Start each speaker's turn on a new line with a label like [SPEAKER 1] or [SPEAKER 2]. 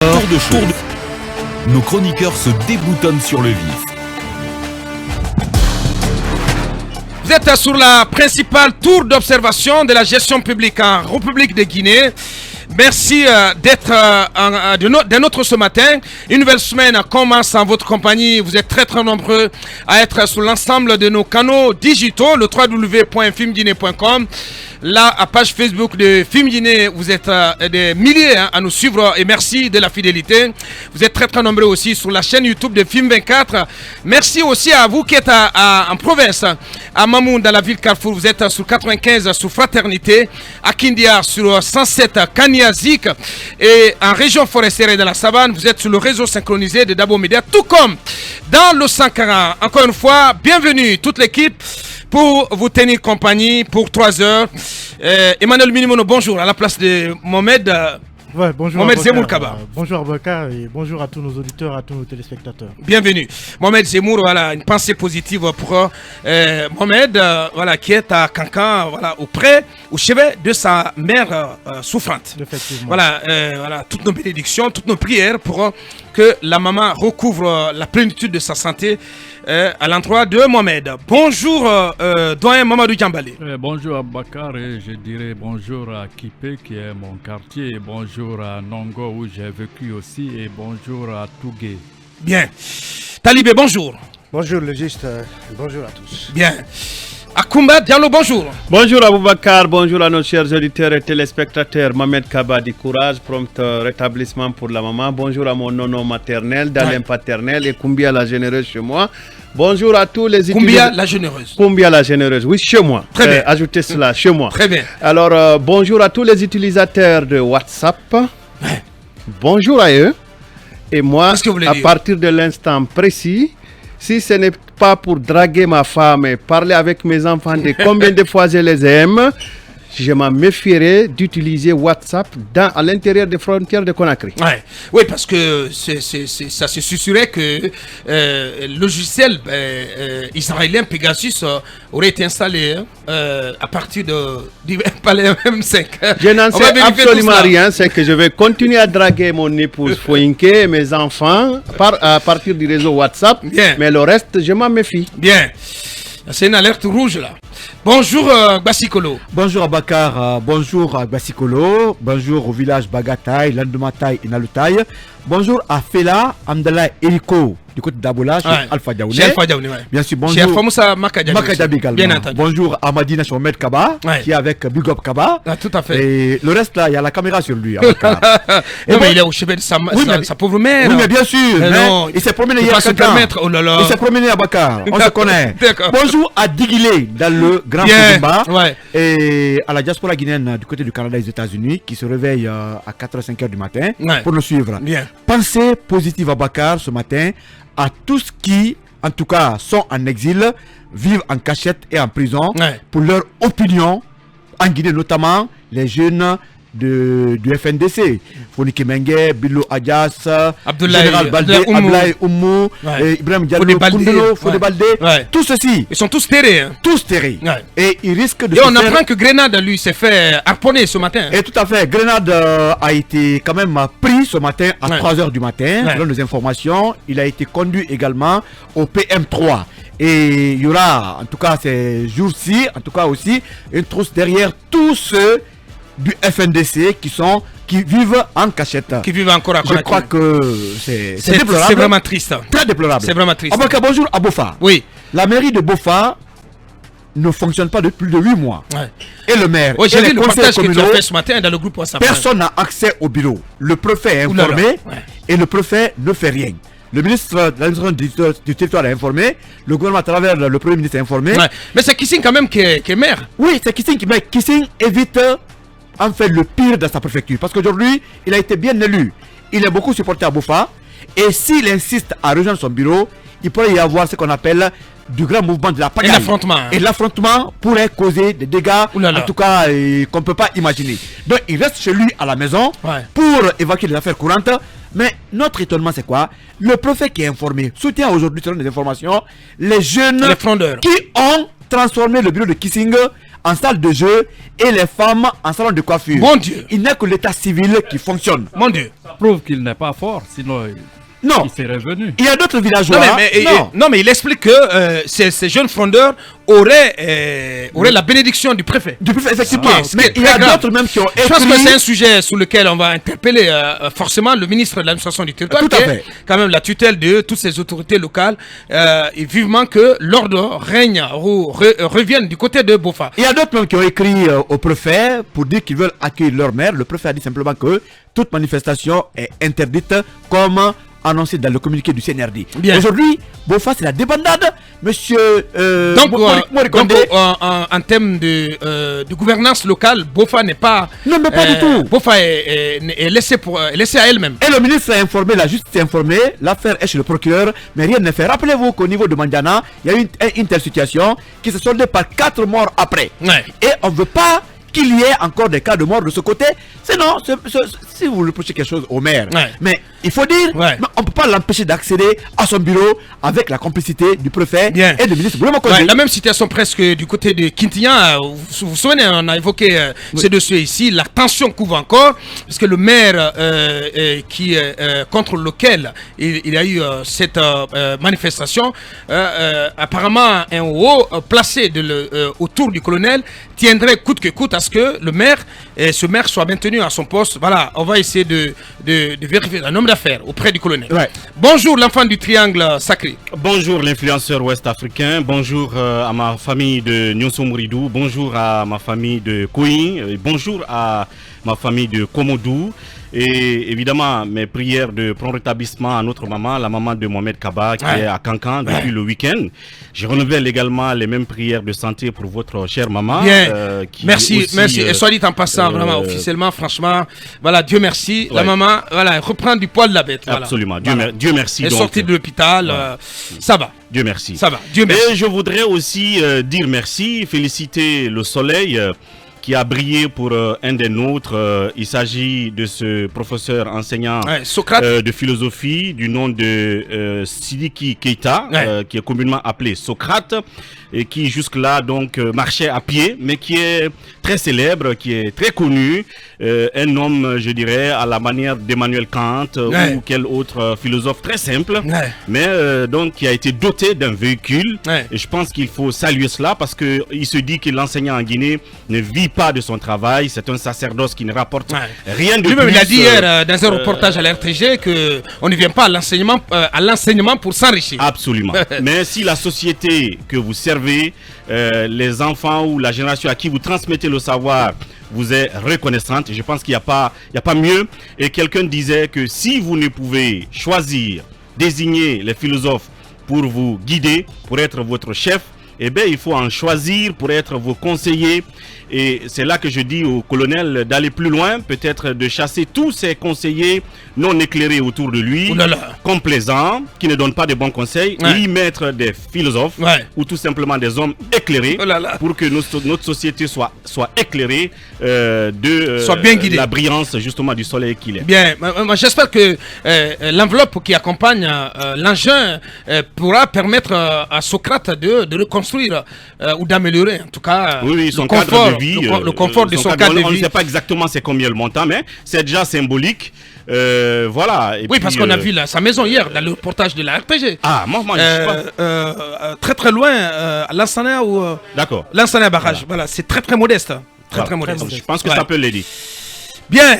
[SPEAKER 1] Tour de chaud. Nos chroniqueurs se déboutonnent sur le vif.
[SPEAKER 2] Vous êtes sur la principale tour d'observation de la gestion publique en République de Guinée. Merci d'être de notre ce matin. Une nouvelle semaine commence en votre compagnie. Vous êtes très nombreux à être sur l'ensemble de nos canaux digitaux, le www.filmguinée.com. La page Facebook de Film Guinée, vous êtes des milliers à nous suivre et merci de la fidélité. Vous êtes très nombreux aussi sur la chaîne YouTube de Film 24. Merci aussi à vous qui êtes en province, à Mamoun dans la ville Carrefour. Vous êtes sur 95 sur Fraternité, à Kindia sur 107 Kaniazik et en région forestière et de la savane. Vous êtes sur le réseau synchronisé de Dabo Media, tout comme dans le 140. Encore une fois, bienvenue toute l'équipe pour vous tenir compagnie pour 3 heures. Emmanuel Minimono, bonjour, à la place de Mohamed.
[SPEAKER 3] Ouais, bonjour
[SPEAKER 2] Mohamed Zemour Kaba.
[SPEAKER 3] Bonjour Abakar et bonjour à tous nos auditeurs, à tous nos téléspectateurs.
[SPEAKER 2] Bienvenue. Mohamed Zemour, voilà, une pensée positive pour Mohamed, voilà, qui est à Cancan, voilà, au chevet de sa mère souffrante.
[SPEAKER 3] Effectivement.
[SPEAKER 2] Voilà, toutes nos bénédictions, toutes nos prières pour que la maman recouvre la plénitude de sa santé à l'endroit de Mohamed. Bonjour, doyen Mamadou Djambale.
[SPEAKER 4] Bonjour à Bakar et je dirais bonjour à Kipé qui est mon quartier, et bonjour à Nongo où j'ai vécu aussi et bonjour à Tougué.
[SPEAKER 2] Bien. Talibé, bonjour.
[SPEAKER 5] Bonjour le juste, bonjour à tous.
[SPEAKER 2] Bien. Akoumba Diallo, bonjour.
[SPEAKER 6] Bonjour Aboubakar, bonjour à nos chers auditeurs et téléspectateurs. Mohamed Kaba du courage, prompt rétablissement pour la maman. Bonjour à mon nono maternel, Dalem paternel et Koumbia la généreuse chez moi. Bonjour à tous les
[SPEAKER 2] Koumbia la généreuse.
[SPEAKER 6] Koumbia la généreuse, oui, chez moi.
[SPEAKER 2] Très bien.
[SPEAKER 6] Ajoutez cela, chez moi.
[SPEAKER 2] Très bien.
[SPEAKER 6] Alors, bonjour à tous les utilisateurs de WhatsApp.
[SPEAKER 2] Ouais.
[SPEAKER 6] Bonjour à eux. Et moi,
[SPEAKER 2] Qu'est-ce que vous voulez
[SPEAKER 6] à
[SPEAKER 2] dire?
[SPEAKER 6] partir de l'instant précis, si ce n'est pas pour draguer ma femme et parler avec mes enfants de combien de fois je les aime, je m'en méfierai d'utiliser WhatsApp à l'intérieur des frontières de Conakry.
[SPEAKER 2] Ouais. Oui, parce que ça se susurrait que le logiciel israélien Pegasus aurait été installé à partir du palais M5.
[SPEAKER 6] Je n'en sais absolument rien, c'est que je vais continuer à draguer mon épouse Foinke et mes enfants à partir du réseau WhatsApp.
[SPEAKER 2] Bien.
[SPEAKER 6] Mais le reste, je m'en méfie.
[SPEAKER 2] Bien. C'est une alerte rouge là. Bonjour Bassikolo.
[SPEAKER 5] Bonjour Abakar, bonjour à Bassikolo, bonjour au village Bagataï, Landumataï et Nalutaï. Bonjour à Fela, Amdallah Eriko du côté d'Abola, chez Alpha Diaouné.
[SPEAKER 2] Chez Alpha Diaouné, ouais.
[SPEAKER 5] Bien sûr, bonjour.
[SPEAKER 2] Chez Alpha Moussa Makadjabi
[SPEAKER 5] également.
[SPEAKER 2] Bien entendu.
[SPEAKER 5] Bonjour à Madina Chomed Kaba, qui est avec Big Up Kaba.
[SPEAKER 2] Ah, tout à fait.
[SPEAKER 5] Et le reste là, il y a la caméra sur lui.
[SPEAKER 2] Et il est au chevet de sa pauvre mère.
[SPEAKER 5] Oui, mais bien sûr.
[SPEAKER 2] Non,
[SPEAKER 5] il s'est promené hier.
[SPEAKER 2] Oh là là.
[SPEAKER 5] Il s'est promené à Bakar. On se connaît.
[SPEAKER 2] D'accord.
[SPEAKER 5] Bonjour à Digilé dans le Grand Foudoumba.
[SPEAKER 2] Ouais.
[SPEAKER 5] Et à la diaspora guinéenne du côté du Canada et des États-Unis qui se réveille à 4h, 5h du matin pour nous suivre.
[SPEAKER 2] Bien.
[SPEAKER 5] Pensez positive à Bakar ce matin à tous qui, en tout cas, sont en exil, vivent en cachette et en prison pour leur opinion, en Guinée notamment, les jeunes du FNDC. Fonike Mengue, Bilo Adjas, Général Baldé, Ablaye Oumou, Ibrahim Diallo, Koundelo, Fodé Baldé, tous ceux-ci.
[SPEAKER 2] Ils sont tous terrés. Hein.
[SPEAKER 5] Tous terrés. Et ils risquent de
[SPEAKER 2] Et on apprend que Grenade, lui, s'est fait harponner ce matin.
[SPEAKER 5] Et tout à fait. Grenade a été quand même pris ce matin à 3h du matin. Selon nos informations, il a été conduit également au PM3. Et il y aura, en tout cas ces jours-ci, en tout cas aussi, une trousse derrière tous ceux du FNDC qui vivent en cachette.
[SPEAKER 2] Qui vivent encore à Conakry.
[SPEAKER 5] Je crois que c'est déplorable.
[SPEAKER 2] C'est vraiment triste.
[SPEAKER 5] Très déplorable.
[SPEAKER 2] C'est vraiment triste.
[SPEAKER 5] Abaka, bonjour à Bofa.
[SPEAKER 2] Oui.
[SPEAKER 5] La mairie de Bofa ne fonctionne pas depuis plus de 8 mois. Et le maire,
[SPEAKER 2] oui, j'ai
[SPEAKER 5] vu
[SPEAKER 2] le partage que tu as fait ce matin dans le groupe WhatsApp.
[SPEAKER 5] Personne n'a accès au bureau. Le préfet est informé et le préfet ne fait rien. Le ministre de l'administration du territoire est informé, le gouvernement à travers le premier ministre est informé.
[SPEAKER 2] Mais c'est Kissing quand même qui est maire.
[SPEAKER 5] Oui, c'est Kissing, mais Kissing évite en fait le pire dans sa préfecture. Parce qu'aujourd'hui, il a été bien élu. Il est beaucoup supporté à Bofa. Et s'il insiste à rejoindre son bureau, il pourrait y avoir ce qu'on appelle du grand mouvement de la pagaille. Et l'affrontement pourrait causer des dégâts, en tout cas, qu'on ne peut pas imaginer. Donc il reste chez lui à la maison pour évacuer les affaires courantes. Mais notre étonnement, c'est quoi? Le préfet qui est informé soutient aujourd'hui, selon les informations, les jeunes qui ont transformé le bureau de Kissing en salle de jeu et les femmes en salon de coiffure.
[SPEAKER 2] Mon Dieu.
[SPEAKER 5] Il n'y a que l'état civil qui fonctionne.
[SPEAKER 2] Mon Dieu.
[SPEAKER 4] Ça prouve qu'il n'est pas fort, sinon
[SPEAKER 5] Non,
[SPEAKER 4] il serait revenu.
[SPEAKER 5] il y a d'autres villageois.
[SPEAKER 2] Non, mais il explique que ces jeunes frondeurs auraient la bénédiction du préfet.
[SPEAKER 5] Du préfet, effectivement.
[SPEAKER 2] Ce qui est
[SPEAKER 5] Mais il y
[SPEAKER 2] très
[SPEAKER 5] a
[SPEAKER 2] grave.
[SPEAKER 5] d'autres même qui ont écrit.
[SPEAKER 2] Je pense que c'est un sujet sur lequel on va interpeller forcément le ministre de l'administration du territoire,
[SPEAKER 5] Tout à
[SPEAKER 2] qui
[SPEAKER 5] fait.
[SPEAKER 2] est quand même la tutelle de toutes ces autorités locales, et vivement que l'ordre règne ou revienne du côté de Bofa.
[SPEAKER 5] Il y a d'autres même qui ont écrit au préfet pour dire qu'ils veulent accueillir leur maire. Le préfet a dit simplement que toute manifestation est interdite comme annoncé dans le communiqué du CNRD.
[SPEAKER 2] Bien.
[SPEAKER 5] Aujourd'hui, Bofa, c'est la débandade. Monsieur
[SPEAKER 2] Donc,
[SPEAKER 5] Morikonde.
[SPEAKER 2] en termes de gouvernance locale, Bofa n'est pas...
[SPEAKER 5] Non, mais pas du tout.
[SPEAKER 2] Bofa est laissée à elle-même.
[SPEAKER 5] Et le ministre a informé, la justice est informée, l'affaire est chez le procureur, mais rien n'est fait. Rappelez-vous qu'au niveau de Mandiana, il y a eu une telle situation qui se soldait par 4 morts après.
[SPEAKER 2] Ouais.
[SPEAKER 5] Et on ne veut pas qu'il y ait encore des cas de mort de ce côté. Sinon, si vous reprochez quelque chose au maire,
[SPEAKER 2] Ouais.
[SPEAKER 5] mais il faut dire,
[SPEAKER 2] Ouais.
[SPEAKER 5] mais on ne peut pas l'empêcher d'accéder à son bureau avec la complicité du préfet
[SPEAKER 2] Bien.
[SPEAKER 5] et du ministre Bruno Makonde.
[SPEAKER 2] Ouais, la même situation presque du côté de Kintian. Vous vous souvenez, on a évoqué ce dossier ici. La tension couvre encore, parce que le maire contre lequel il y a eu cette manifestation, apparemment un haut placé autour du colonel tiendrait coûte que coûte à ce que ce maire soit maintenu à son poste. Voilà, on va essayer de vérifier un homme d'affaires auprès du colonel.
[SPEAKER 5] Ouais.
[SPEAKER 2] Bonjour l'enfant du triangle sacré.
[SPEAKER 7] Bonjour l'influenceur ouest-africain, bonjour à ma famille de Nyonso Mouridou, bonjour à ma famille de Kouin, bonjour à ma famille de Komodou et évidemment mes prières de prompt rétablissement à notre maman, la maman de Mohamed Kaba qui est à Cancan depuis le week-end. Je renouvelle également les mêmes prières de santé pour votre chère maman.
[SPEAKER 2] Bien.
[SPEAKER 7] Qui
[SPEAKER 2] Merci,
[SPEAKER 7] aussi,
[SPEAKER 2] merci. Et soit dit en passant, vraiment, officiellement, franchement, voilà, Dieu merci. La maman, voilà, elle reprend du poil de la bête. Voilà.
[SPEAKER 7] Absolument,
[SPEAKER 2] Voilà.
[SPEAKER 7] Dieu merci.
[SPEAKER 2] Elle est
[SPEAKER 7] donc.
[SPEAKER 2] sortie de l'hôpital, ça va.
[SPEAKER 7] Dieu merci.
[SPEAKER 2] Ça va, Dieu merci.
[SPEAKER 7] Et je voudrais aussi dire merci, féliciter le soleil qui a brillé pour un des nôtres. Il s'agit de ce professeur enseignant
[SPEAKER 2] Socrate.
[SPEAKER 7] de philosophie du nom de Sidiki Keita, qui est communément appelé Socrate, et qui jusque-là donc marchait à pied, mais qui est très célèbre, qui est très connu, un homme, je dirais, à la manière d'Emmanuel Kant ou quel autre philosophe très simple, mais donc qui a été doté d'un véhicule. Et je pense qu'il faut saluer cela parce que il se dit que l'enseignant en Guinée ne vit pas de son travail, c'est un sacerdoce qui ne rapporte rien de plus.
[SPEAKER 2] Lui-même, il a dit hier dans un reportage à l'RTG qu'on ne vient pas à l'enseignement pour s'enrichir.
[SPEAKER 7] Absolument. Mais si la société que vous servez, les enfants ou la génération à qui vous transmettez le savoir vous est reconnaissante, je pense qu'il n'y a pas mieux. Et quelqu'un disait que si vous ne pouvez choisir, désigner les philosophes pour vous guider, pour être votre chef, eh bien il faut en choisir pour être vos conseillers. Et c'est là que je dis au colonel d'aller plus loin, peut-être de chasser tous ces conseillers non éclairés autour de lui, complaisants, qui ne donnent pas de bons conseils, et y mettre des philosophes ou tout simplement des hommes éclairés pour que notre société soit éclairée soit bien guidée. La brillance justement du soleil qu'il est.
[SPEAKER 2] Bien, j'espère que l'enveloppe qui accompagne l'engin pourra permettre à Socrate de reconstruire ou d'améliorer en tout cas
[SPEAKER 7] son cadre de vie,
[SPEAKER 2] le confort de son cadre de vie.
[SPEAKER 7] On ne sait pas exactement c'est combien le montant, mais c'est déjà symbolique. Voilà. Et
[SPEAKER 2] oui, parce qu'on a vu sa maison hier dans le reportage de la RPG.
[SPEAKER 7] Ah, moi je sais pas.
[SPEAKER 2] Très très loin, à Lansana ou
[SPEAKER 7] d'accord.
[SPEAKER 2] Lansana barrage. Voilà, c'est très très modeste. Très modeste.
[SPEAKER 7] Je pense que ça peut l'aider.
[SPEAKER 2] Bien,